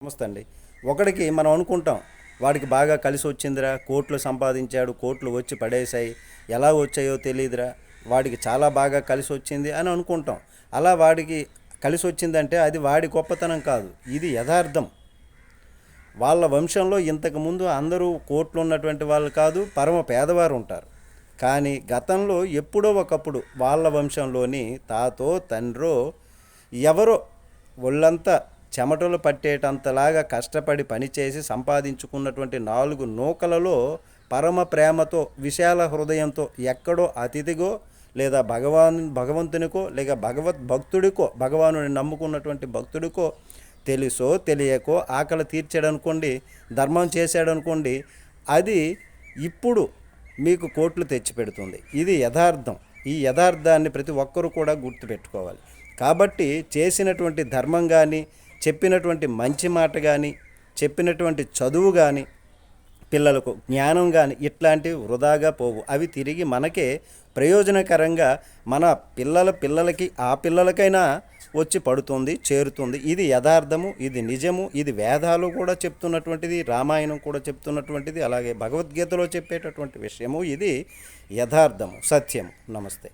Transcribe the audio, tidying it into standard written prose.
నమస్తే అండి. ఒకడికి మనం అనుకుంటాం, వాడికి బాగా కలిసి వచ్చిందిరా, కోట్లు సంపాదించాడు, కోట్లు వచ్చి పడేశాయి, ఎలా వచ్చాయో తెలియదురా, వాడికి చాలా బాగా కలిసి వచ్చింది అని అనుకుంటాం. అలా వాడికి కలిసి వచ్చిందంటే అది వాడి గొప్పతనం కాదు, ఇది యథార్థం. వాళ్ళ వంశంలో ఇంతకుముందు అందరూ కోట్లు ఉన్నటువంటి వాళ్ళు కాదు, పరమ పేదవారు ఉంటారు. కానీ గతంలో ఎప్పుడో ఒకప్పుడు వాళ్ళ వంశంలోని తాతో తండ్రో ఎవరో ఒళ్ళంతా చెమటలు పట్టేటంతలాగా కష్టపడి పనిచేసి సంపాదించుకున్నటువంటి నాలుగు నూకలలో పరమ ప్రేమతో విశాల హృదయంతో ఎక్కడో అతిథిగో లేదా భగవంతునికో లేక భగవద్భక్తుడికో భగవానుని నమ్ముకున్నటువంటి భక్తుడికో తెలుసో తెలియకో ఆకలి తీర్చాడనుకోండి, ధర్మం చేశాడనుకోండి, అది ఇప్పుడు మీకు కోట్లు తెచ్చిపెడుతుంది. ఇది యథార్థం. ఈ యథార్థాన్ని ప్రతి ఒక్కరూ కూడా గుర్తుపెట్టుకోవాలి. కాబట్టి చేసినటువంటి ధర్మం కానీ, చెప్పినటువంటి మంచి మాట కానీ, చెప్పినటువంటి చదువు కానీ, పిల్లలకు జ్ఞానం కానీ ఇట్లాంటివి వృధాగా పోవు. అవి తిరిగి మనకే ప్రయోజనకరంగా మన పిల్లలకి ఆ పిల్లలకైనా వచ్చి పడుతుంది, చేరుతుంది. ఇది యథార్థము, ఇది నిజము, ఇది వేదాలు కూడా చెప్తున్నటువంటిది, రామాయణం కూడా చెప్తున్నటువంటిది, అలాగే భగవద్గీతలో చెప్పేటటువంటి విషయము. ఇది యథార్థము, సత్యము. నమస్తే.